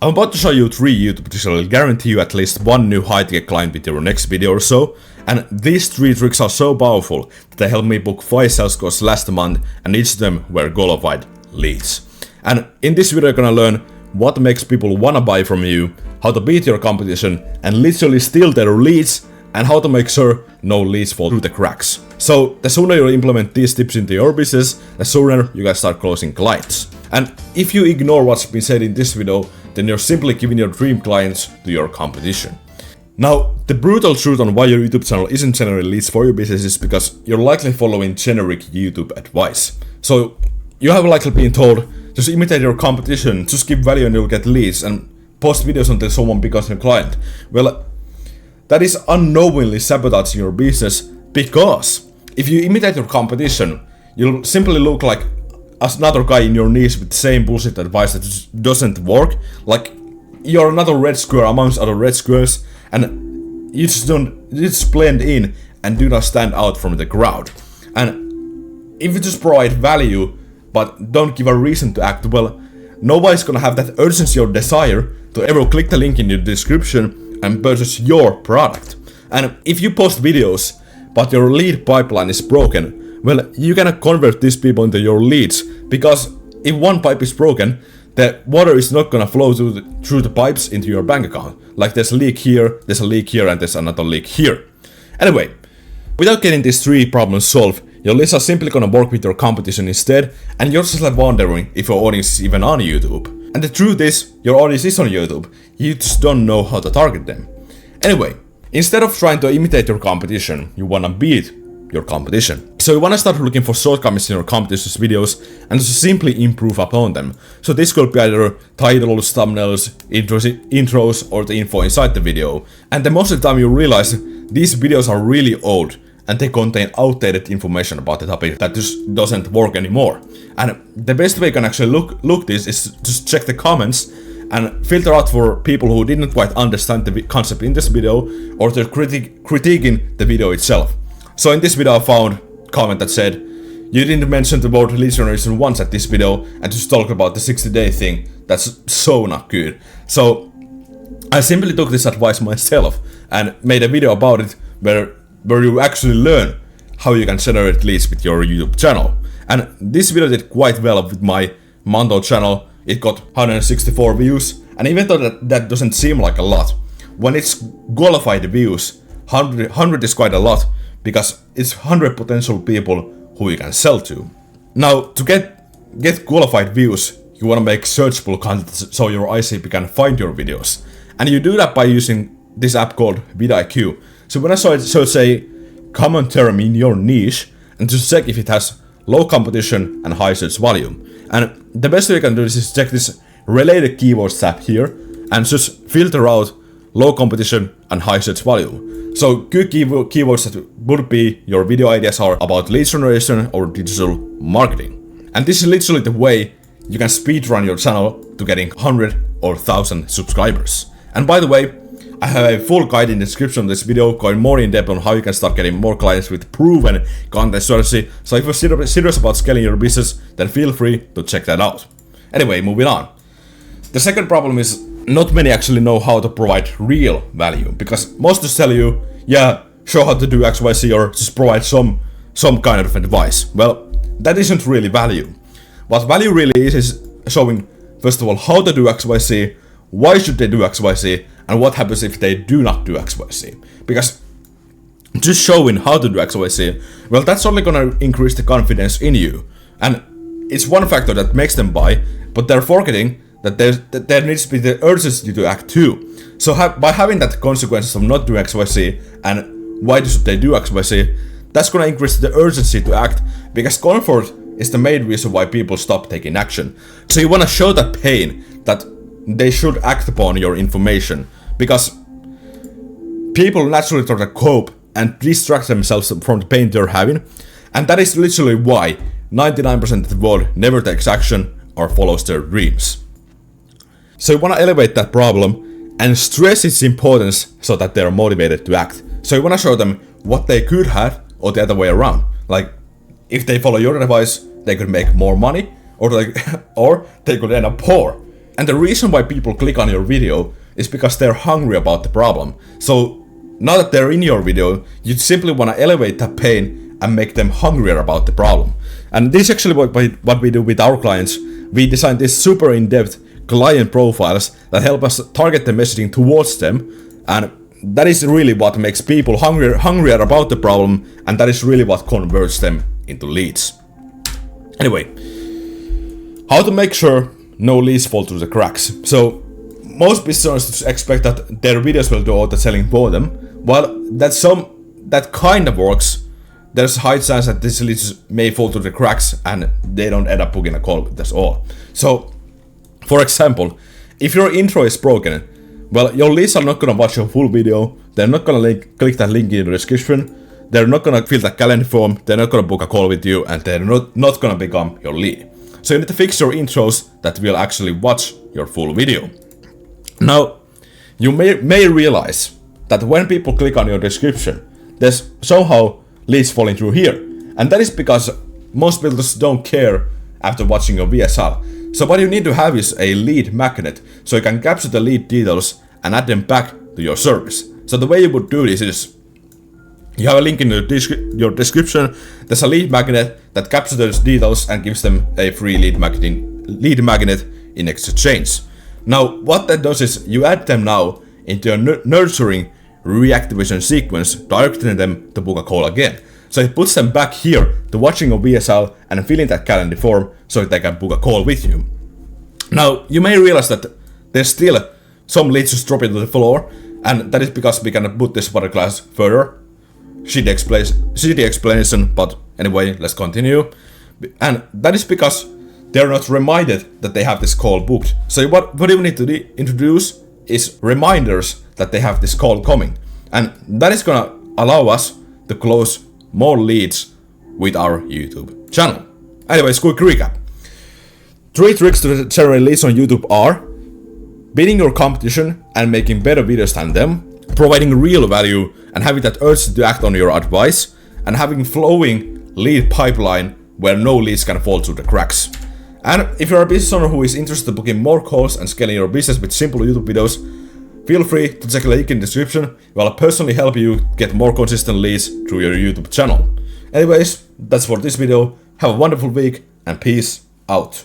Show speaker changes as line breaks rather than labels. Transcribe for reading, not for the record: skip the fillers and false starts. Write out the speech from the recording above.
I'm about to show you 3 YouTube tricks that will guarantee you at least 1 new high-ticket client with your next video or so, and these 3 tricks are so powerful that they helped me book 5 sales calls last month, and each of them were qualified leads. And in this video you're gonna learn what makes people wanna buy from you, how to beat your competition and literally steal their leads, and how to make sure no leads fall through the cracks. So the sooner you implement these tips into your business, the sooner you can start closing clients. And if you ignore what's been said in this video, then you're simply giving your dream clients to your competition. Now, the brutal truth on why your YouTube channel isn't generating leads for your business is because you're likely following generic YouTube advice. So you have likely been told, just imitate your competition, just give value and you'll get leads, and post videos until someone becomes your client. Well, that is unknowingly sabotaging your business, because if you imitate your competition, you'll simply look like another guy in your niche with the same bullshit advice that just doesn't work. Like, you're another red square amongst other red squares, and you just blend in and do not stand out from the crowd. And if you just provide value but don't give a reason to act, well, nobody's gonna have that urgency or desire to ever click the link in the description and purchase your product. And if you post videos but your lead pipeline is broken, well, you cannot convert these people into your leads, because if one pipe is broken, the water is not gonna flow through the pipes into your bank account. Like, there's a leak here, and there's another leak here. Anyway, without getting these 3 problems solved, your leads are simply gonna work with your competition instead, and you're just like wondering if your audience is even on YouTube. And the truth is, your audience is on YouTube, you just don't know how to target them. Anyway, instead of trying to imitate your competition, you wanna beat your competition. So you wanna start looking for shortcomings in your competition's videos and just simply improve upon them. So this could be either titles, thumbnails, intros, or the info inside the video. And the most of the time you realize these videos are really old and they contain outdated information about the topic that just doesn't work anymore. And the best way you can actually look this is just check the comments and filter out for people who didn't quite understand the concept in this video, or they're critiquing the video itself. So in this video I found a comment that said, "You didn't mention the word lead generation once at this video and just talk about the 60-day thing. That's so not good." So I simply took this advice myself and made a video about it where you actually learn how you can generate leads with your YouTube channel. And this video did quite well with my Manto channel. It got 164 views, and even though that doesn't seem like a lot, when it's qualified views, 100 is quite a lot, because it's 100 potential people who you can sell to. Now, to get qualified views, you wanna make searchable content so your ICP can find your videos. And you do that by using this app called vidIQ. So when I search a common term in your niche, and just check if it has low competition and high search volume. And the best way you can do this is check this related keywords tab here, and just filter out low competition and high search volume. So good keywords that would be your video ideas are about lead generation or digital marketing. And this is literally the way you can speedrun your channel to getting 100 or 1,000 subscribers. And by the way, I have a full guide in the description of this video going more in depth on how you can start getting more clients with proven content strategy. So if you're serious about scaling your business, then feel free to check that out. Anyway, moving on. The second problem is not many actually know how to provide real value, because most just tell you, yeah, show how to do XYZ, or just provide some kind of advice. Well, that isn't really value. What value really is showing, first of all, how to do XYZ, why should they do XYZ, and what happens if they do not do XYZ. Because just showing how to do XYZ, well, that's only gonna increase the confidence in you. And it's one factor that makes them buy, but they're forgetting that there needs to be the urgency to act too. So by having that consequences of not doing XYZ and why should they do XYZ, that's gonna increase the urgency to act, because comfort is the main reason why people stop taking action. So you wanna show that pain, that they should act upon your information, because people naturally try to cope and distract themselves from the pain they're having, and that is literally why 99% of the world never takes action or follows their dreams. So you wanna elevate that problem and stress its importance so that they're motivated to act. So you wanna show them what they could have, or the other way around. Like, if they follow your advice, they could make more money, or they could end up poor. And the reason why people click on your video is because they're hungry about the problem. So now that they're in your video, you simply want to elevate that pain and make them hungrier about the problem. And this is actually what we do with our clients. We design these super in-depth client profiles that help us target the messaging towards them, and that is really what makes people hungrier about the problem, and that is really what converts them into leads. Anyway, how to make sure no leads fall through the cracks. So most business owners expect that their videos will do all the selling for them. Well, that kind of works. There's a high chance that these leads may fall through the cracks and they don't end up booking a call with us all. So, for example, if your intro is broken, well, your leads are not gonna watch your full video. They're not gonna click that link in the description. They're not gonna fill that calendar form. They're not gonna book a call with you, and they're not gonna become your lead. So you need to fix your intros that will actually watch your full video. Now, you may realize that when people click on your description, there's somehow leads falling through here. And that is because most builders don't care after watching your VSL. So what you need to have is a lead magnet, so you can capture the lead details and add them back to your service. So the way you would do this is, you have a link in your description. There's a lead magnet that captures those details and gives them a free lead magnet in exchange. Now, what that does is you add them now into a nurturing reactivation sequence, directing them to book a call again. So it puts them back here to watching a VSL and filling that calendar form so that they can book a call with you. Now, you may realize that there's still some leads just dropping to the floor, and that is because we can put this water class further. Shitty explanation, but anyway, let's continue. And that is because they're not reminded that they have this call booked. So what you need to introduce is reminders that they have this call coming. And that is gonna allow us to close more leads with our YouTube channel. Anyways, quick recap. 3 tricks to generate leads on YouTube are beating your competition and making better videos than them, providing real value and having that urge to act on your advice, and having flowing lead pipeline where no leads can fall through the cracks. And if you're a business owner who is interested in booking more calls and scaling your business with simple YouTube videos, feel free to check the link in the description. I'll personally help you get more consistent leads through your YouTube channel. Anyways, that's for this video. Have a wonderful week and peace out.